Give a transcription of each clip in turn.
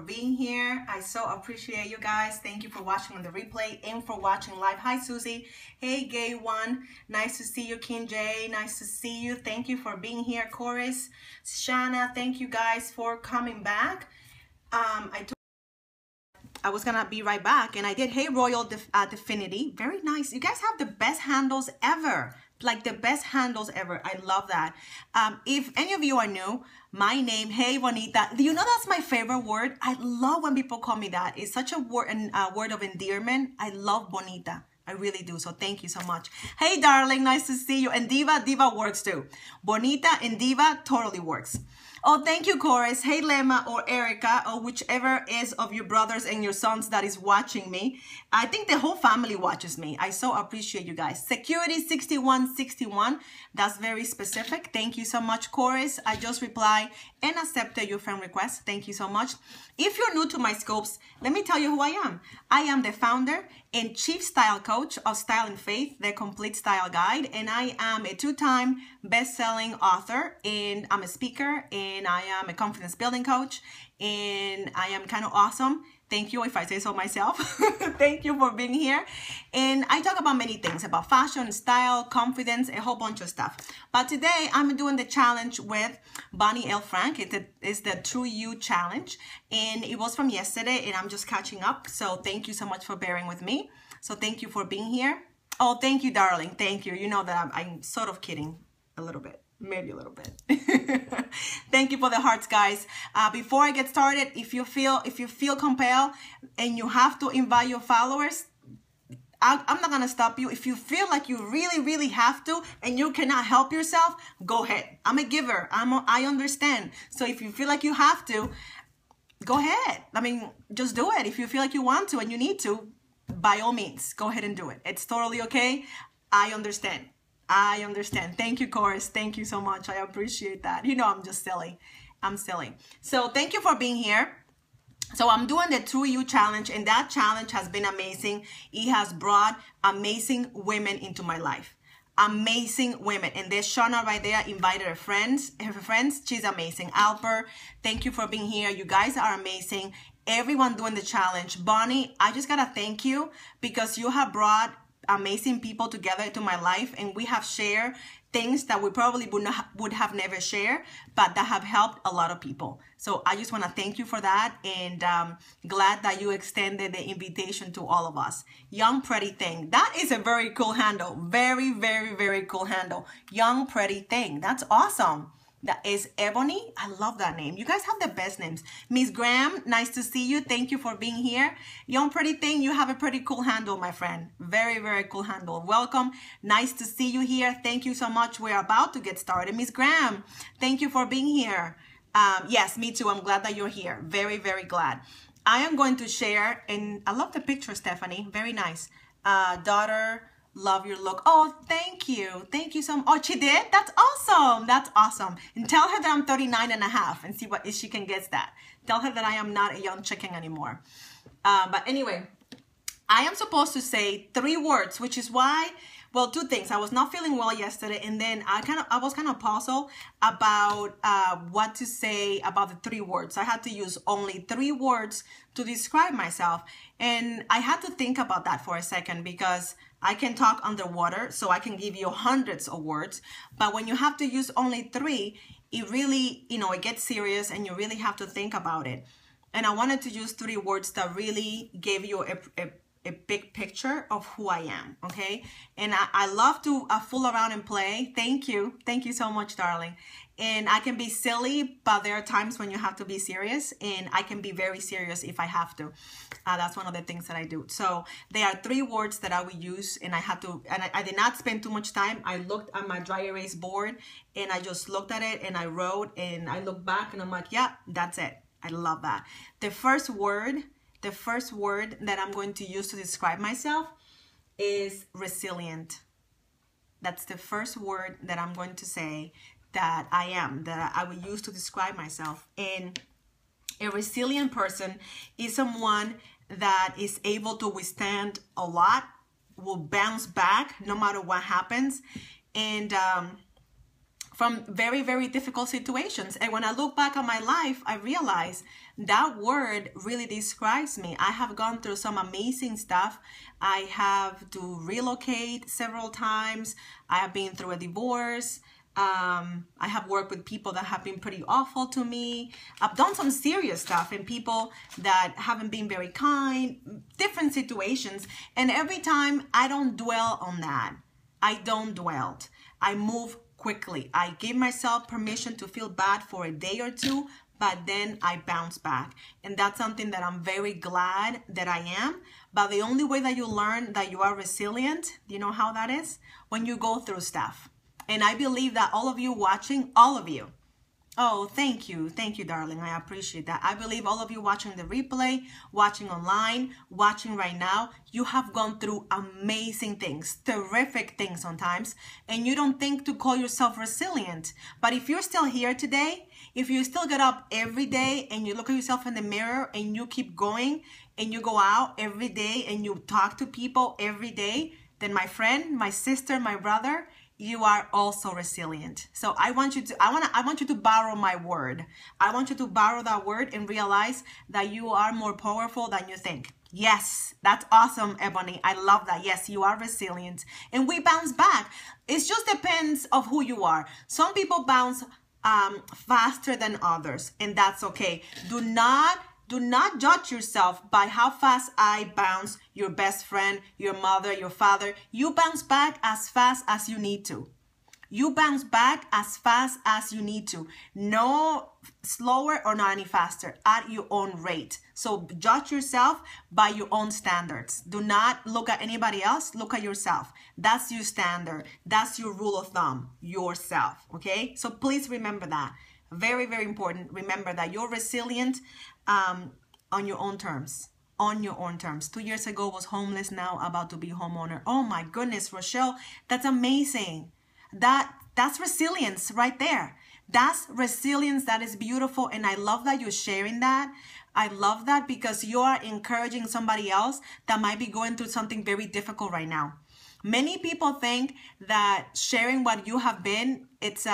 being here. I so appreciate you guys. Thank you for watching on the replay and for watching live. Hi, Susie. Hey, Gay One. Nice to see you, King J. Nice to see you. Thank you for being here, Chorus. Shana, thank you guys for coming back. I was gonna be right back, and I did. Hey, Royal Definity. Very nice. You guys have the best handles ever. Like the best handles ever. I love that. If any of you are new, my name, hey Bonita, do you know that's my favorite word? I love when people call me that. It's such a word of endearment. I love Bonita. I really do. So thank you so much. Hey, darling, nice to see you. And Diva works too. Bonita and Diva totally works. Oh, thank you, Chorus. Hey, Lema or Erica or whichever is of your brothers and your sons that is watching me. I think the whole family watches me. I so appreciate you guys. Security 6161. That's very specific. Thank you so much, Chorus. I just replied and accepted your friend request. Thank you so much. If you're new to my scopes, let me tell you who I am. I am the founder and chief style coach of Style and Faith, the complete style guide. And I am a two-time best-selling author, and I'm a speaker, and I am a confidence building coach, and I am kind of awesome. Thank you, if I say so myself. Thank you for being here. And I talk about many things, about fashion, style, confidence, a whole bunch of stuff. But today I'm doing the challenge with Bonnie L. Frank. It's the True You Challenge. And it was from yesterday, and I'm just catching up. So thank you so much for bearing with me. So thank you for being here. Oh, thank you, darling. Thank you. You know that I'm sort of kidding a little bit. Maybe a little bit. Thank you for the hearts, guys. Before I get started, if you feel compelled and you have to invite your followers, I'm not gonna stop you. If you feel like you really have to and you cannot help yourself, go ahead. I'm a giver. I understand. So if you feel like you have to, go ahead. I mean, just do it. If you feel like you want to and you need to, by all means, go ahead and do it. It's totally okay. I understand. I understand. Thank you, Chorus. Thank you so much. I appreciate that. You know, I'm just silly. I'm silly. So thank you for being here. So I'm doing the True You Challenge, and that challenge has been amazing. It has brought amazing women into my life. Amazing women. And there's Shauna right there, invited her friends. She's amazing. Alper, thank you for being here. You guys are amazing. Everyone doing the challenge. Bonnie, I just gotta thank you because you have brought amazing people together to my life, and we have shared things that we probably would have never shared, but that have helped a lot of people. So I just want to thank you for that, and glad that you extended the invitation to all of us. Young Pretty Thing, that is a very cool handle. Very cool handle. Young Pretty Thing, that's awesome. That is Ebony. I love that name. You guys have the best names. Miss Graham, nice to see you. Thank you for being here. Young Pretty Thing, you have a pretty cool handle, my friend. Very cool handle. Welcome. Nice to see you here. Thank you so much. We're about to get started. Miss Graham, thank you for being here. Yes, me too. I'm glad that you're here. Very glad. I am going to share, and I love the picture, Stephanie. Very nice. Daughter, love your look. Oh, thank you. Thank you so much. Oh, she did? That's awesome. That's awesome. And tell her that I'm 39 and a half and see if she can guess that. Tell her that I am not a young chicken anymore. But anyway, I am supposed to say 3 words, which is why, well, 2 things. I was not feeling well yesterday, and then I was kind of puzzled about what to say about the 3 words. I had to use only 3 words to describe myself. And I had to think about that for a second, because I can talk underwater, so I can give you hundreds of words. But when you have to use only 3, it really, you know, it gets serious, and you really have to think about it. And I wanted to use 3 words that really gave you a big picture of who I am, okay? And I love to fool around and play. Thank you. Thank you so much, darling. And I can be silly, but there are times when you have to be serious, and I can be very serious if I have to. That's one of the things that I do. So there are 3 words that I will use, and I did not spend too much time. I looked at my dry erase board, and I just looked at it, and I wrote, and I looked back, and I'm like, yeah, that's it. I love that. The first word that I'm going to use to describe myself is resilient. That's the first word that I'm going to say that I am, that I will use to describe myself. And a resilient person is someone that is able to withstand a lot, will bounce back no matter what happens, and from very, very difficult situations. And when I look back on my life, I realize that word really describes me. I have gone through some amazing stuff. I have to relocate several times. I have been through a divorce. I have worked with people that have been pretty awful to me. I've done some serious stuff, and people that haven't been very kind, different situations. And every time, I don't dwell on that. I don't dwell. I move quickly. I give myself permission to feel bad for a day or two, but then I bounce back. And that's something that I'm very glad that I am. But the only way that you learn that you are resilient, do you know how that is? When you go through stuff. And I believe that all of you watching, all of you, oh, thank you, darling, I appreciate that. I believe all of you watching the replay, watching online, watching right now, you have gone through amazing things, terrific things sometimes, and you don't think to call yourself resilient. But if you're still here today, if you still get up every day and you look at yourself in the mirror and you keep going and you go out every day and you talk to people every day, then my friend, my sister, my brother, you are also resilient. So I want you to borrow my word. I want you to borrow that word and realize that you are more powerful than you think. Yes, that's awesome, Ebony. I love that. Yes, you are resilient. And we bounce back. It just depends of who you are. Some people bounce faster than others, and that's okay. Do not judge yourself by how fast I bounce. Your best friend, your mother, your father. You bounce back as fast as you need to. You bounce back as fast as you need to. No slower or not any faster, at your own rate. So judge yourself by your own standards. Do not look at anybody else. Look at yourself. That's your standard. That's your rule of thumb, yourself. Okay? So please remember that. Very, very important. Remember that you're resilient on your own terms. On your own terms. 2 years ago, was homeless, now about to be homeowner. Oh my goodness, Rochelle, that's amazing. That's resilience right there. That's resilience. That is beautiful. And I love that you're sharing that. I love that because you are encouraging somebody else that might be going through something very difficult right now. Many people think that sharing what you have been, it's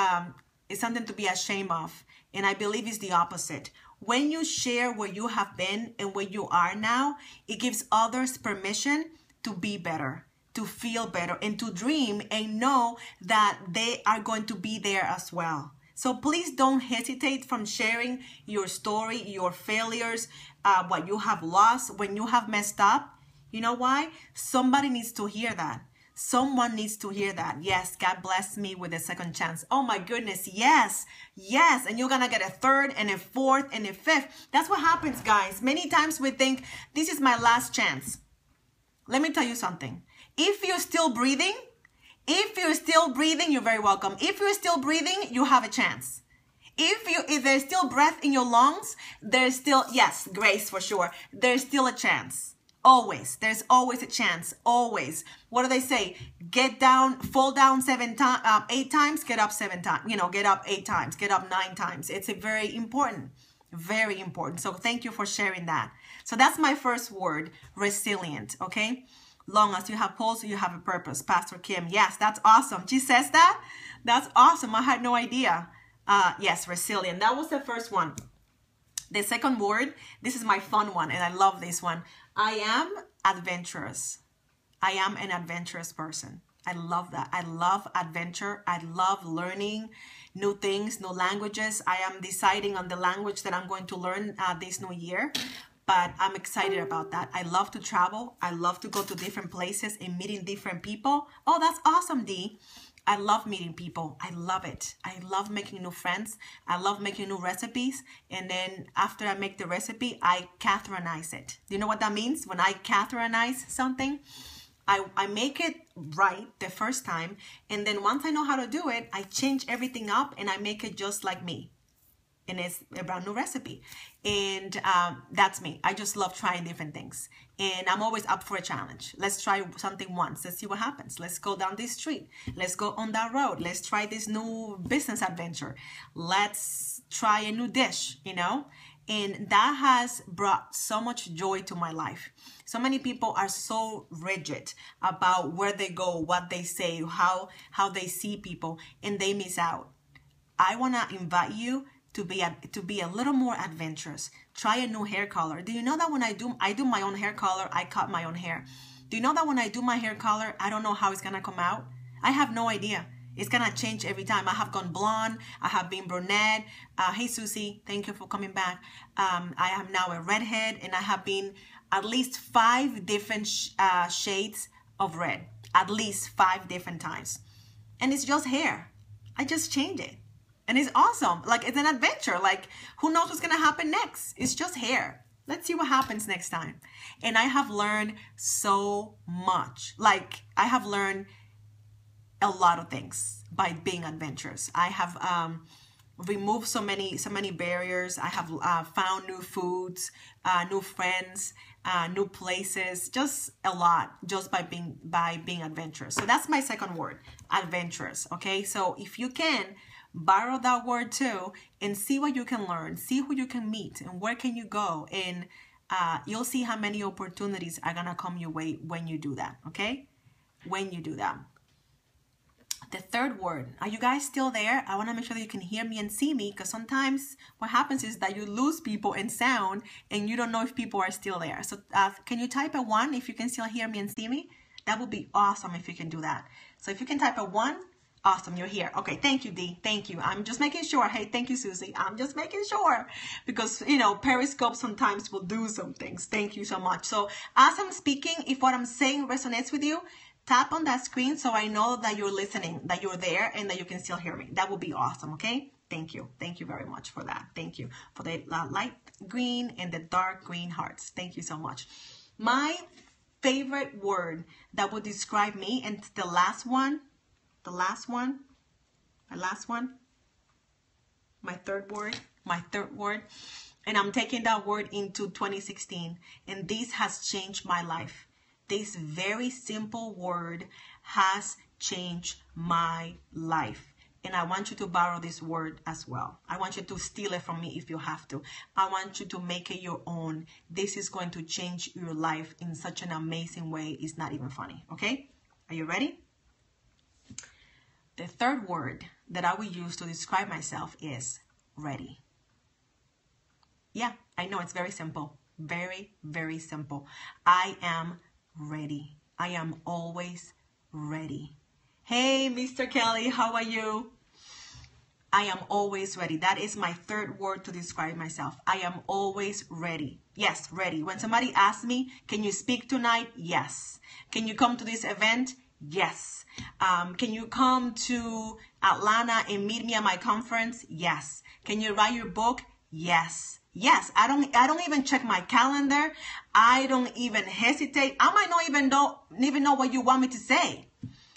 something to be ashamed of. And I believe it's the opposite. When you share where you have been and where you are now, it gives others permission to be better, to feel better, and to dream and know that they are going to be there as well. So please don't hesitate from sharing your story, your failures, what you have lost, when you have messed up. You know why? Somebody needs to hear that. Someone needs to hear that. Yes, God bless me with a second chance. Oh my goodness, yes, yes. And you're going to get a third and a fourth and a fifth. That's what happens, guys. Many times we think, this is my last chance. Let me tell you something. If you're still breathing, you're very welcome. If you're still breathing, you have a chance. If there's still breath in your lungs, there's still, yes, grace for sure. There's still a chance. Always. There's always a chance. Always. What do they say? Get down, fall down 8 times, get up 7 times. You know, get up 8 times, get up 9 times. It's a very important. Very important. So thank you for sharing that. So that's my first word, resilient. Okay. Long as you have pulse, you have a purpose. Pastor Kim. Yes, that's awesome. She says that. That's awesome. I had no idea. Yes, resilient. That was the first one. The second word, this is my fun one, and I love this one. I am adventurous. I am an adventurous person. I love that. I love adventure. I love learning new things, new languages. I am deciding on the language that I'm going to learn this new year, but I'm excited about that. I love to travel. I love to go to different places and meeting different people. Oh, that's awesome, Dee. I love meeting people. I love it. I love making new friends. I love making new recipes. And then after I make the recipe, I Catherinize it. Do you know what that means? When I Catherinize something, I make it right the first time. And then once I know how to do it, I change everything up and I make it just like me. And it's a brand new recipe. And that's me. I just love trying different things. And I'm always up for a challenge. Let's try something once. Let's see what happens. Let's go down this street. Let's go on that road. Let's try this new business adventure. Let's try a new dish, you know? And that has brought so much joy to my life. So many people are so rigid about where they go, what they say, how they see people, and they miss out. I want to invite you to be a little more adventurous. Try a new hair color. Do you know that when I do my own hair color, I cut my own hair. Do you know that when I do my hair color, I don't know how it's gonna come out? I have no idea. It's gonna change every time. I have gone blonde. I have been brunette. Hey Susie, thank you for coming back. I am now a redhead, and I have been at least 5 different shades of red. At least 5 different times. And it's just hair. I just changed it. And it's awesome. Like, it's an adventure. Like, who knows what's gonna happen next? It's just hair. Let's see what happens next time. And I have learned so much. Like, I have learned a lot of things by being adventurous. I have removed so many barriers. I have found new foods, new friends, new places, just a lot, just by being adventurous. So that's my second word, adventurous. Okay, so if you can borrow that word too and see what you can learn, see who you can meet and where can you go, and you'll see how many opportunities are gonna come your way when you do that. Okay, when you do that. The third word, are you guys still there? I want to make sure that you can hear me and see me, because sometimes what happens is that you lose people in sound and you don't know if people are still there. So can you type a 1 if you can still hear me and see me? That would be awesome if you can do that. So if you can type a 1, awesome, you're here. Okay, thank you, Dee. Thank you. I'm just making sure. Hey, thank you, Susie. I'm just making sure, because, you know, Periscope sometimes will do some things. Thank you so much. So as I'm speaking, if what I'm saying resonates with you, tap on that screen so I know that you're listening, that you're there, and that you can still hear me. That would be awesome, okay? Thank you. Thank you very much for that. Thank you for the light green and the dark green hearts. Thank you so much. My favorite word that would describe me, and the last one, my third word, and I'm taking that word into 2016, and this has changed my life. This very simple word has changed my life. And I want you to borrow this word as well. I want you to steal it from me if you have to. I want you to make it your own. This is going to change your life in such an amazing way. It's not even funny, okay? Are you ready? The third word that I will use to describe myself is ready. Yeah, I know it's very simple. Very, very simple. I am ready. I am always ready. Hey, Mr. Kelly, how are you? I am always ready. That is my third word to describe myself. I am always ready. Yes, ready. When somebody asks me, can you speak tonight? Yes. Can you come to this event? Yes. Can you come to Atlanta and meet me at my conference? Yes. Can you write your book? Yes. Yes, I don't even check my calendar. I don't even hesitate. I might not even know what you want me to say.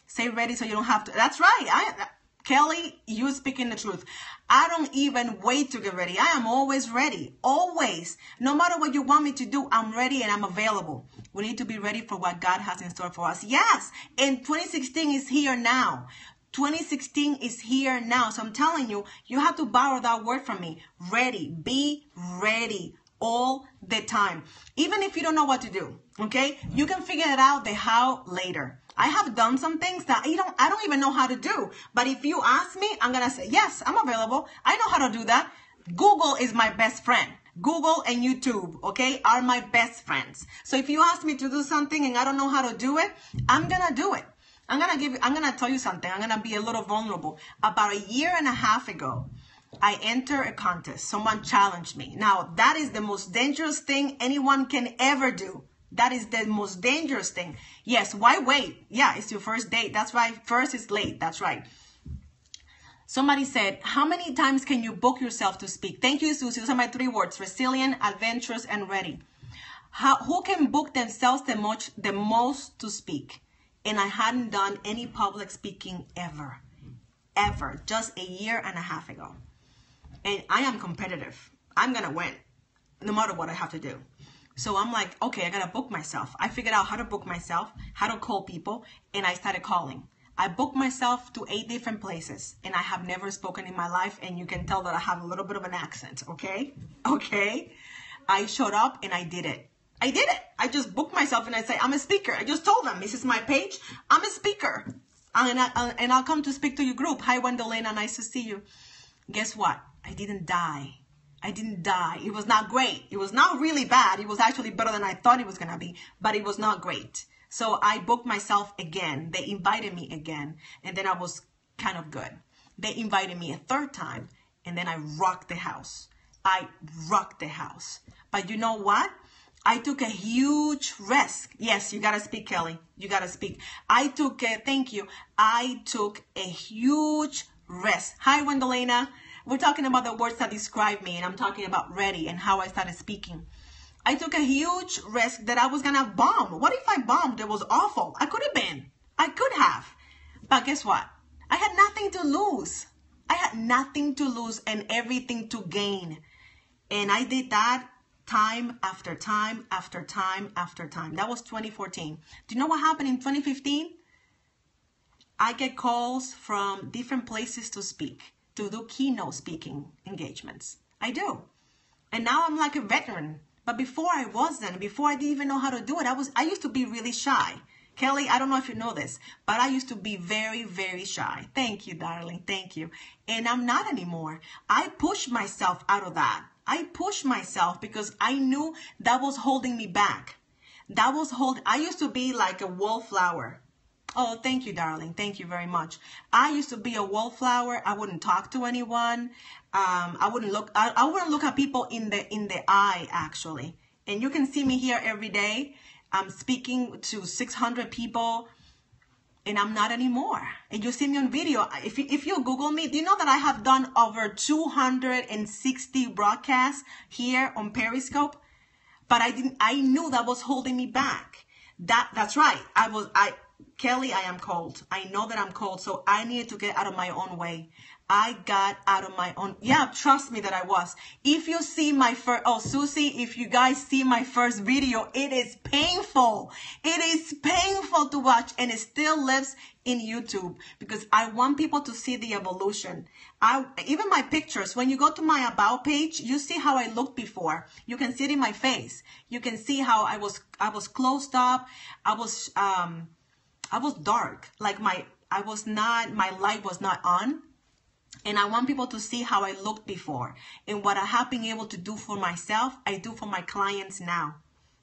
Say ready so you don't have to. That's right. Kelly, you speaking the truth. I don't even wait to get ready. I am always ready. Always. No matter what you want me to do, I'm ready and I'm available. We need to be ready for what God has in store for us. Yes. And 2016 is here now. 2016 is here now. So I'm telling you, you have to borrow that word from me. Ready. Be ready all the time. Even if you don't know what to do, okay? You can figure it out the how later. I have done some things that I don't even know how to do. But if you ask me, I'm going to say, yes, I'm available. I know how to do that. Google is my best friend. Google and YouTube, okay, are my best friends. So if you ask me to do something and I don't know how to do it, I'm going to do it. I'm going to tell you something. I'm going to be a little vulnerable. About a year and a half ago, I entered a contest. Someone challenged me. Now, that is the most dangerous thing anyone can ever do. That is the most dangerous thing. Yes, why wait? Yeah, it's your first date. That's right. First is late. That's right. Somebody said, how many times can you book yourself to speak? Thank you, Susie. Those are my 3 words: resilient, adventurous, and ready. Who can book themselves the most to speak? And I hadn't done any public speaking ever, just a year and a half ago. And I am competitive. I'm going to win no matter what I have to do. So I'm like, okay, I got to book myself. I figured out how to book myself, how to call people, and I started calling. I booked myself to 8 different places, and I have never spoken in my life, and you can tell that I have a little bit of an accent, okay? Okay? I showed up, and I did it. I just booked myself, and I say, I'm a speaker. I just told them, this is my page. I'm a speaker, and I'll come to speak to your group. Hi, Wendolena, nice to see you. Guess what? I didn't die. I didn't die. It was not great. It was not really bad. It was actually better than I thought it was going to be, but it was not great. So I booked myself again. They invited me again, and then I was kind of good. They invited me a third time, and then I rocked the house. I rocked the house. But you know what? I took a huge risk. Yes, you got to speak, Kelly. You got to speak. Thank you. I took a huge risk. Hi, Wendelena. We're talking about the words that describe me, and I'm talking about ready and how I started speaking. I took a huge risk that I was going to bomb. What if I bombed? It was awful. I could have been. I could have. But guess what? I had nothing to lose. I had nothing to lose and everything to gain. And I did that time after time after time after time. That was 2014. Do you know what happened in 2015? I get calls from different places to speak, to do keynote speaking engagements. I do. And now I'm like a veteran. But before I wasn't, before I didn't even know how to do it, I used to be really shy. Kelly, I don't know if you know this, but I used to be very, very shy. Thank you, darling. Thank you. And I'm not anymore. I pushed myself out of that. I pushed myself because I knew that was holding me back. I used to be like a wallflower. Oh, thank you, darling. Thank you very much. I used to be a wallflower. I wouldn't talk to anyone. I wouldn't look at people in the eye, actually. And you can see me here every day. I'm speaking to 600 people, and I'm not anymore. And you see me on video. If you Google me, do you know that I have done over 260 broadcasts here on Periscope? But I knew that was holding me back. That's right. Kelly, I am cold. I know that I'm cold, so I needed to get out of my own way. I got out of my own. Yeah, trust me that I was. If you see my first, Susie, if you guys see my first video, it is painful. It is painful to watch, and it still lives in YouTube because I want people to see the evolution. Even my pictures, when you go to my About page, you see how I looked before. You can see it in my face. You can see how I was closed up. I was dark. Like my light was not on. And I want people to see how I looked before. And what I have been able to do for myself, I do for my clients now.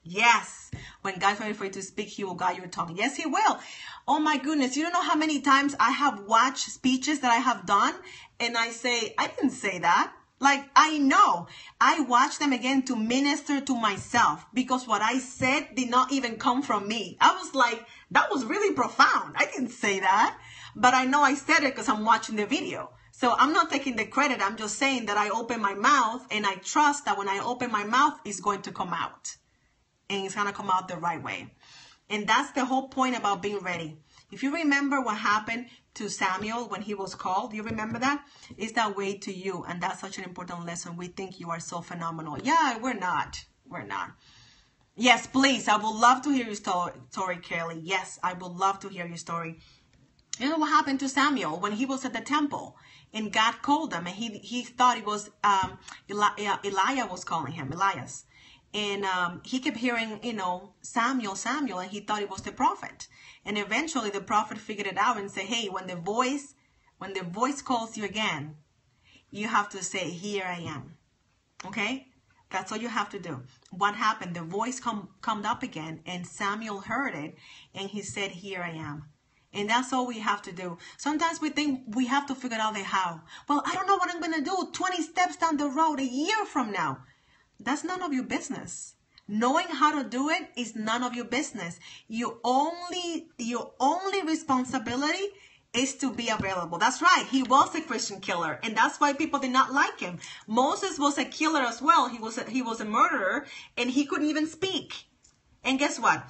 Yes. When God's ready for you to speak, he will guide your tongue. Yes, he will. Oh my goodness. You don't know how many times I have watched speeches that I have done. And I say, I didn't say that. Like, I know. I watch them again to minister to myself. Because what I said did not even come from me. I was like, that was really profound. I didn't say that. But I know I said it because I'm watching the video. So I'm not taking the credit. I'm just saying that I open my mouth and I trust that when I open my mouth, it's going to come out. And it's going to come out the right way. And that's the whole point about being ready. If you remember what happened to Samuel when he was called, do you remember that? It's that way to you. And that's such an important lesson. We think you are so phenomenal. Yeah, we're not. We're not. Yes, please. I would love to hear your story, Kelly. Yes, I would love to hear your story. You know what happened to Samuel when he was at the temple? And God called him, and he thought it was Elijah was calling him, Elias. And he kept hearing, Samuel, Samuel, and he thought it was the prophet. And eventually the prophet figured it out and said, hey, when the voice calls you again, you have to say, here I am. Okay? That's all you have to do. What happened? The voice come up again, and Samuel heard it, and he said, here I am. And that's all we have to do. Sometimes we think we have to figure out the how. Well, I don't know what I'm going to do 20 steps down the road a year from now. That's none of your business. Knowing how to do it is none of your business. Your only responsibility is to be available. That's right. He was a Christian killer, and that's why people did not like him. Moses was a killer as well. He was a murderer, and he couldn't even speak. And guess what?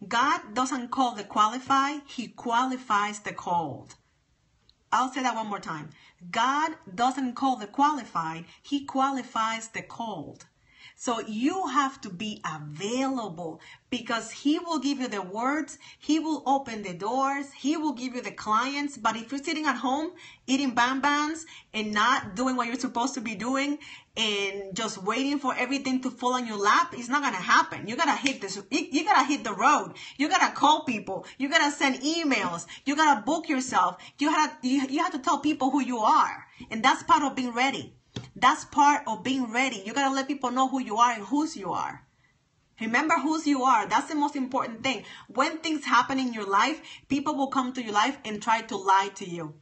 God doesn't call the qualified. He qualifies the called. I'll say that one more time. God doesn't call the qualified. He qualifies the called. So you have to be available because he will give you the words. He will open the doors. He will give you the clients. But if you're sitting at home eating bambans and not doing what you're supposed to be doing and just waiting for everything to fall on your lap, it's not going to happen. You got to hit this. You got to hit the road. You got to call people. You got to send emails. You got to book yourself. You have to tell people who you are. And that's part of being ready. That's part of being ready. You got to let people know who you are and whose you are. Remember whose you are. That's the most important thing. When things happen in your life, people will come to your life and try to lie to you.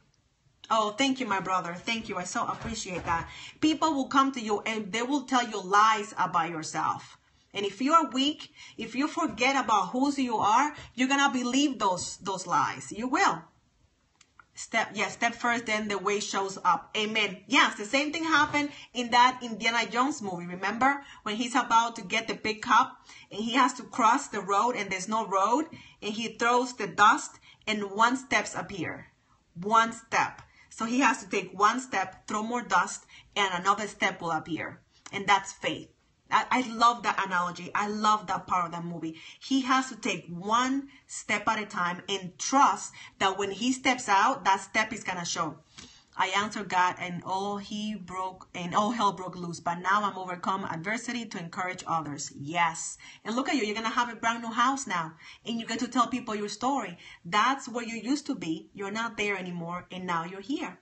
Oh, thank you, my brother. Thank you. I so appreciate that. People will come to you and they will tell you lies about yourself. And if you are weak, if you forget about whose you are, you're going to believe those lies. You will. Step first, then the way shows up. Amen. Yes, the same thing happened in that Indiana Jones movie. Remember when he's about to get the pickup and he has to cross the road and there's no road and he throws the dust and 1 step appears. 1 step. So he has to take 1 step, throw more dust, and another step will appear. And that's faith. I love that analogy. I love that part of that movie. He has to take 1 step at a time and trust that when he steps out, that step is going to show. I answered God and all hell broke loose. But now I'm overcome adversity to encourage others. Yes. And look at you. You're going to have a brand new house now. And you get to tell people your story. That's where you used to be. You're not there anymore. And now you're here.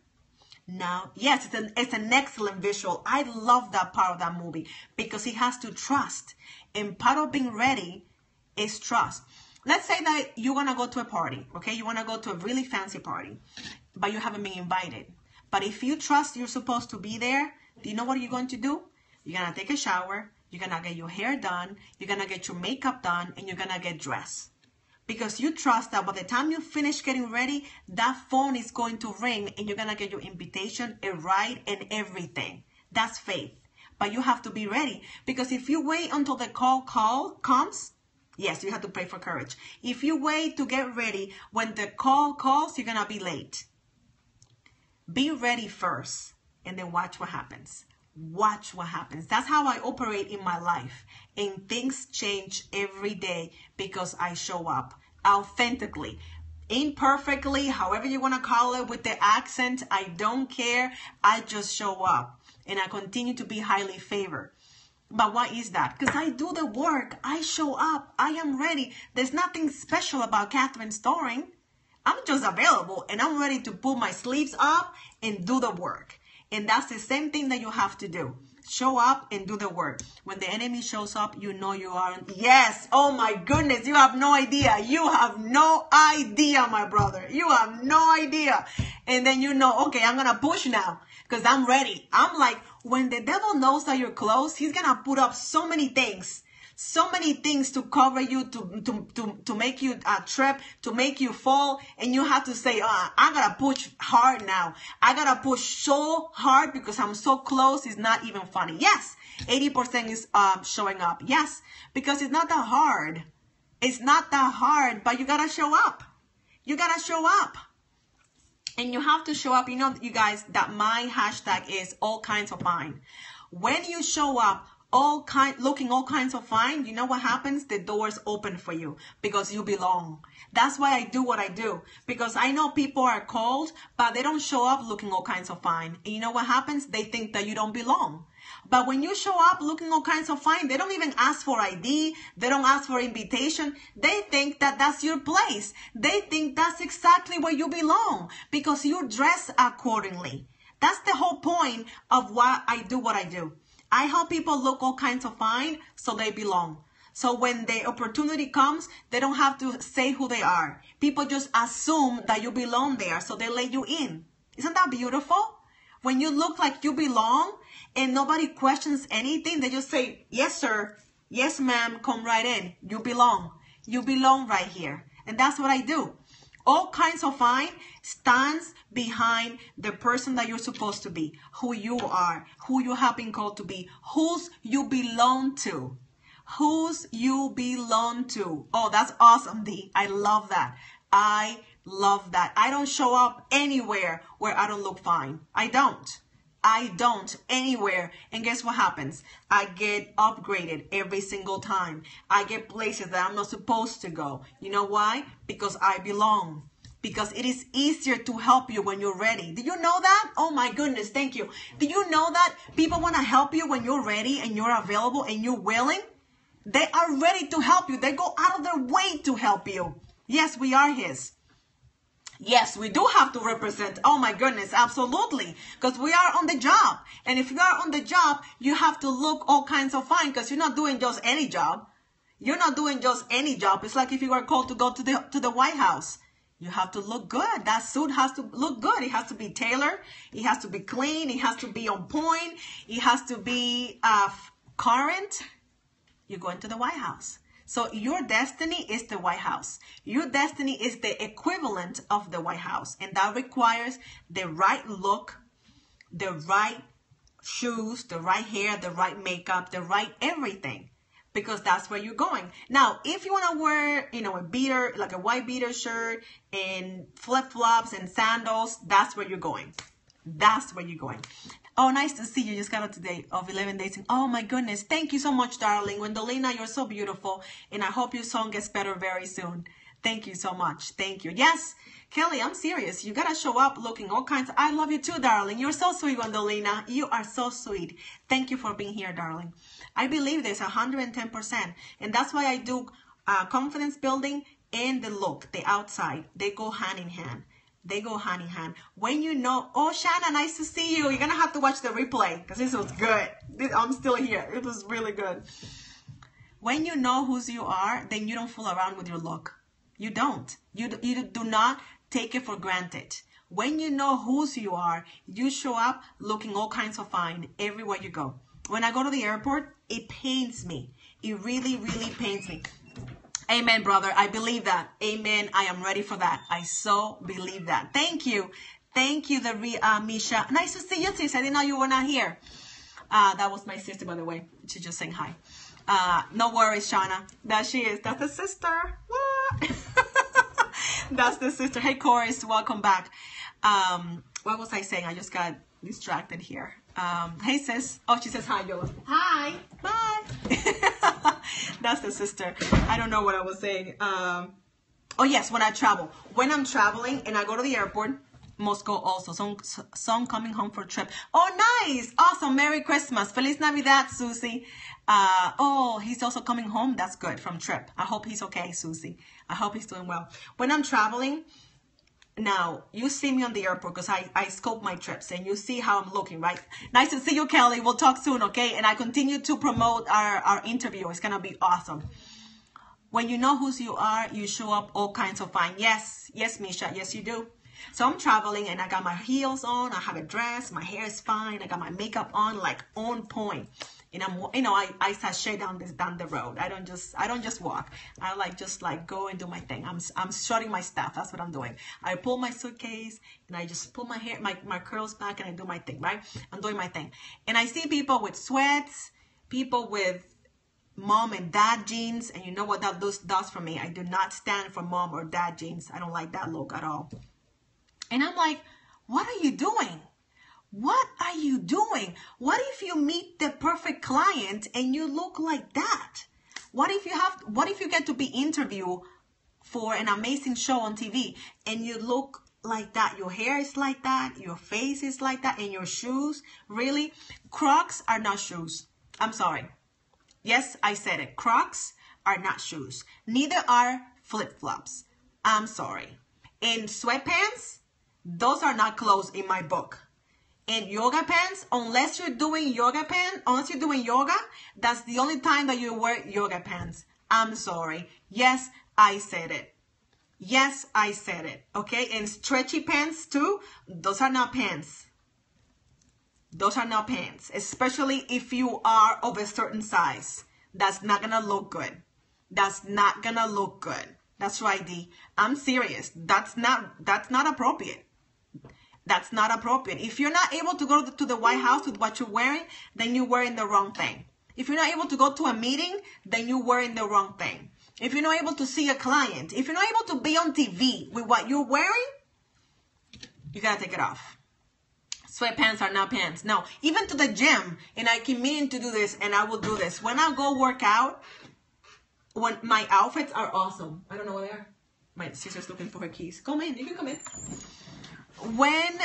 Now, yes, it's an excellent visual. I love that part of that movie because he has to trust. And part of being ready is trust. Let's say that you're going to go to a party, okay? You want to go to a really fancy party, but you haven't been invited. But if you trust you're supposed to be there, do you know what you're going to do? You're going to take a shower. You're going to get your hair done. You're going to get your makeup done, and you're going to get dressed. Because you trust that by the time you finish getting ready, that phone is going to ring and you're going to get your invitation, a ride, and everything. That's faith. But you have to be ready. Because if you wait until the call comes, yes, you have to pray for courage. If you wait to get ready, when the call calls, you're going to be late. Be ready first and then watch what happens. Watch what happens. That's how I operate in my life. And things change every day because I show up authentically, imperfectly, however you want to call it, with the accent. I don't care. I just show up and I continue to be highly favored. But why is that? Because I do the work. I show up. I am ready. There's nothing special about StyleStoring. I'm just available and I'm ready to pull my sleeves up and do the work. And that's the same thing that you have to do. Show up and do the work. When the enemy shows up, you know you aren't. Yes. Oh my goodness. You have no idea. You have no idea, my brother. You have no idea. And then you know, okay, I'm going to push now because I'm ready. I'm like, when the devil knows that you're close, he's going to put up so many things to cover you, to make you trip, to make you fall. And you have to say, I got to push hard now. I got to push so hard because I'm so close. It's not even funny. Yes, 80% is showing up. Yes, because it's not that hard. It's not that hard, but you got to show up. You got to show up. And you have to show up. You know, you guys, that my hashtag is all kinds of fine. When you show up, looking all kinds of fine, you know what happens? The doors open for you because you belong. That's why I do what I do, because I know people are called, but they don't show up looking all kinds of fine. And you know what happens? They think that you don't belong. But when you show up looking all kinds of fine, they don't even ask for ID. They don't ask for invitation. They think that that's your place. They think that's exactly where you belong because you dress accordingly. That's the whole point of why I do what I do. I help people look all kinds of fine so they belong. So when the opportunity comes, they don't have to say who they are. People just assume that you belong there, so they let you in. Isn't that beautiful? When you look like you belong and nobody questions anything, they just say, yes, sir. Yes, ma'am. Come right in. You belong. You belong right here. And that's what I do. All kinds of fine stands behind the person that you're supposed to be, who you are, who you have been called to be, whose you belong to, whose you belong to. Oh, that's awesome, D. I love that. I love that. I don't show up anywhere where I don't look fine. I don't anywhere. And guess what happens? I get upgraded every single time. I get places that I'm not supposed to go. You know why? Because I belong. Because it is easier to help you when you're ready. Do you know that? Oh my goodness, thank you. Do you know that people want to help you when you're ready and you're available and you're willing? They are ready to help you. They go out of their way to help you. Yes, we are His. Yes, we do have to represent. Oh my goodness, absolutely. Because we are on the job. And if you are on the job, you have to look all kinds of fine because you're not doing just any job. You're not doing just any job. It's like if you were called to go to the White House. You have to look good. That suit has to look good. It has to be tailored. It has to be clean. It has to be on point. It has to be current. You're going to the White House. So your destiny is the White House. Your destiny is the equivalent of the White House. And that requires the right look, the right shoes, the right hair, the right makeup, the right everything. Because that's where you're going. Now, if you want to wear, a beater, like a white beater shirt and flip-flops and sandals, that's where you're going. That's where you're going. Oh, nice to see you. Just got up today of 11 days. Oh, my goodness. Thank you so much, darling. Gwendolina, you're so beautiful. And I hope your song gets better very soon. Thank you so much. Thank you. Yes, Kelly, I'm serious. You got to show up looking all kinds. I love you too, darling. You're so sweet, Gwendolina. You are so sweet. Thank you for being here, darling. I believe this 110%. And that's why I do confidence building and the look, the outside. They go hand in hand. They go hand in hand. When you know, oh, Shanna, nice to see you. You're going to have to watch the replay because this was good. I'm still here. It was really good. When you know whose you are, then you don't fool around with your look. You don't. You do not take it for granted. When you know whose you are, you show up looking all kinds of fine everywhere you go. When I go to the airport, it pains me. It really, really pains me. Amen, brother. I believe that. Amen. I am ready for that. I so believe that. Thank you. Thank you, Misha. Nice to see you, sis. I didn't know you were not here. That was my sister, by the way. She's just saying hi. No worries, Shauna. That she is. That's the sister. What? That's the sister. Hey, Chorus. Welcome back. What was I saying? I just got distracted here. Hey, sis. Oh, she says hi, Yola. Hi. Bye. That's the sister. I don't know what I was saying. Oh, yes, when I travel. When I'm traveling and I go to the airport, Moscow also. Some coming home for a trip. Oh, nice. Awesome. Merry Christmas. Feliz Navidad, Susie. Oh, he's also coming home. That's good from trip. I hope he's okay, Susie. I hope he's doing well. When I'm traveling, now, you see me on the airport because I scope my trips and you see how I'm looking, right? Nice to see you, Kelly. We'll talk soon, okay? And I continue to promote our interview. It's going to be awesome. When you know whose you are, you show up all kinds of fine. Yes, Misha. Yes, you do. So I'm traveling and I got my heels on. I have a dress. My hair is fine. I got my makeup on, like on point. And I sashay down the road. I don't just walk. I just go and do my thing. I'm strutting my stuff. That's what I'm doing. I pull my suitcase and I just pull my hair, my curls back, and I do my thing, right? I'm doing my thing. And I see people with sweats, people with mom and dad jeans, and you know what that does for me. I do not stand for mom or dad jeans. I don't like that look at all. And I'm like, what are you doing? What are you doing? What if you meet the perfect client and you look like that? What if you get to be interviewed for an amazing show on TV and you look like that? Your hair is like that, your face is like that, and your shoes, really? Crocs are not shoes. I'm sorry. Yes, I said it. Crocs are not shoes. Neither are flip-flops. I'm sorry. And sweatpants, those are not clothes in my book. And yoga pants, unless you're doing yoga, that's the only time that you wear yoga pants. I'm sorry. Yes, I said it. Yes, I said it. Okay, and stretchy pants too, those are not pants. Those are not pants, especially if you are of a certain size. That's not gonna look good. That's not gonna look good. That's right, D. I'm serious. That's not appropriate. That's not appropriate. If you're not able to go to the White House with what you're wearing, then you're wearing the wrong thing. If you're not able to go to a meeting, then you're wearing the wrong thing. If you're not able to see a client, if you're not able to be on TV with what you're wearing, you gotta take it off. Sweatpants are not pants. No, even to the gym, and I keep meaning to do this, and I will do this. When I go work out, when my outfits are awesome. I don't know where they are. My sister's looking for her keys. Come in. You can come in. When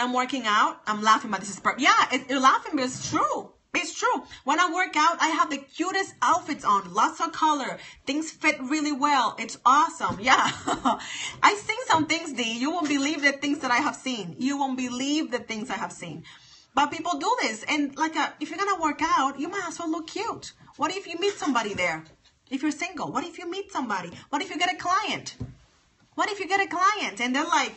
I'm working out, I'm laughing, but this is perfect. Yeah, you're laughing, but it's true. It's true. When I work out, I have the cutest outfits on. Lots of color. Things fit really well. It's awesome. Yeah. I've seen some things, D. You won't believe the things that I have seen. You won't believe the things I have seen. But people do this. And like, if you're going to work out, you might as well look cute. What if you meet somebody there? If you're single, what if you meet somebody? What if you get a client? What if you get a client and they're like,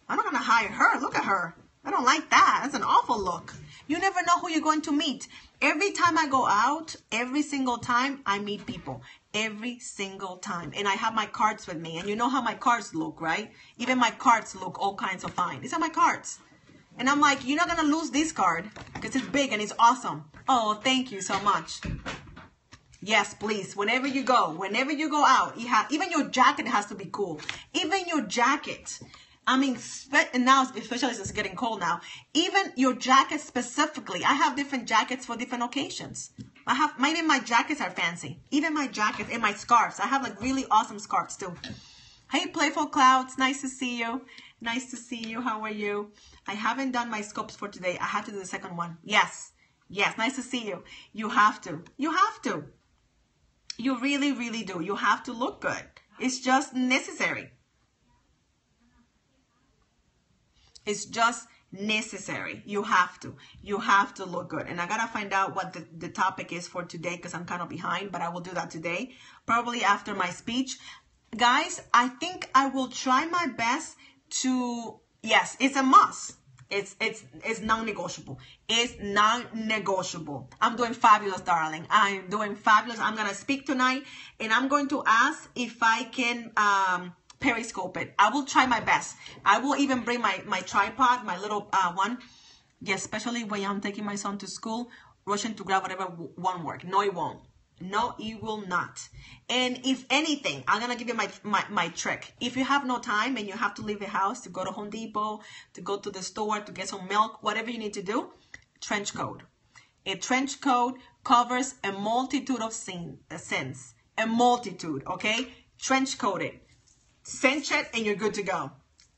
I'm not going to hire her. Look at her. I don't like that. That's an awful look. You never know who you're going to meet. Every time I go out, every single time I meet people. Every single time. And I have my cards with me. And you know how my cards look, right? Even my cards look all kinds of fine. These are my cards. And I'm like, you're not going to lose this card because it's big and it's awesome. Oh, thank you so much. Yes, please. Whenever you go out, even your jacket has to be cool. Even your jacket. I mean, now, especially since it's getting cold now, even your jacket specifically. I have different jackets for different occasions. Even my jackets are fancy. Even my jackets and my scarves. I have like really awesome scarves too. Hey, Playful Clouds. Nice to see you. Nice to see you. How are you? I haven't done my scopes for today. I have to do the second one. Yes. Yes. Nice to see you. You have to. You have to. You really, really do. You have to look good. It's just necessary. It's just necessary. You have to. You have to look good. And I got to find out what the topic is for today because I'm kind of behind, but I will do that today. Probably after my speech. Guys, I think I will try my best to, yes, it's a must. It's non-negotiable. It's non-negotiable. I'm doing fabulous, darling. I'm doing fabulous. I'm going to speak tonight and I'm going to ask if I can Periscope it. I will try my best. I will even bring my tripod, my little one. Yes, especially when I'm taking my son to school, rushing to grab whatever won't work. No, it won't. No, it will not. And if anything, I'm going to give you my trick. If you have no time and you have to leave the house to go to Home Depot, to go to the store, to get some milk, whatever you need to do, trench coat. A trench coat covers a multitude of sins. A multitude, okay? Trench coated. Cinch it and you're good to go.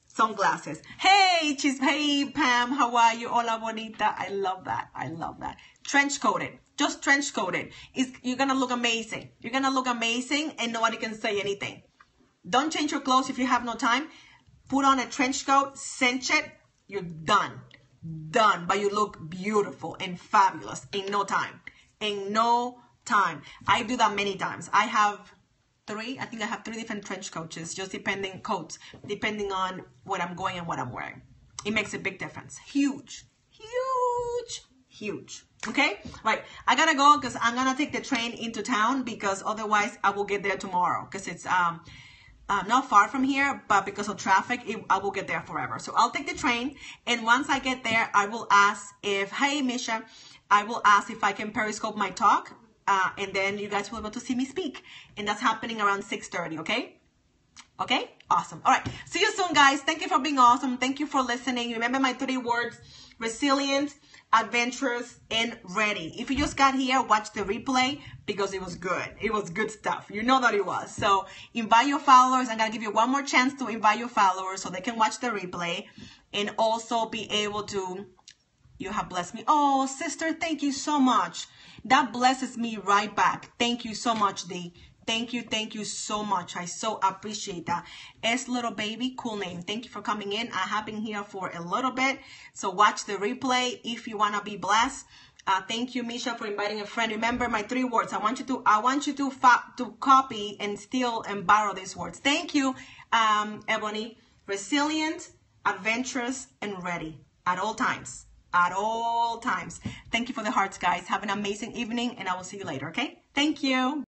Sunglasses. Hey, hey, Pam, how are you? Hola, bonita. I love that. I love that. Trench coated. Just trench coated. You're going to look amazing. You're going to look amazing and nobody can say anything. Don't change your clothes if you have no time. Put on a trench coat, cinch it. You're done. Done. But you look beautiful and fabulous in no time. In no time. I do that many times. I have three different trench coats, just depending on what I'm going and what I'm wearing. It makes a big difference. Huge, huge, huge. Okay, right. I gotta go because I'm gonna take the train into town because otherwise I will get there tomorrow because it's not far from here, but because of traffic, I will get there forever. So I'll take the train, and once I get there, I will ask hey, Misha, I will ask if I can Periscope my talk. And then you guys will be able to see me speak. And that's happening around 6:30, okay? Okay? Awesome. All right. See you soon, guys. Thank you for being awesome. Thank you for listening. Remember my 3 words: resilient, adventurous, and ready. If you just got here, watch the replay because it was good. It was good stuff. You know that it was. So invite your followers. I'm going to give you one more chance to invite your followers so they can watch the replay and also be able to, you have blessed me. Oh, sister, thank you so much. That blesses me right back. Thank you so much, D. Thank you so much. I so appreciate that. S Little Baby, cool name. Thank you for coming in. I have been here for a little bit, so watch the replay if you want to be blessed. Thank you, Misha, for inviting a friend. Remember my 3 words. I want you to copy and steal and borrow these words. Thank you, Ebony. Resilient, adventurous, and ready at all times. At all times. Thank you for the hearts, guys. Have an amazing evening, and I will see you later, okay? Thank you.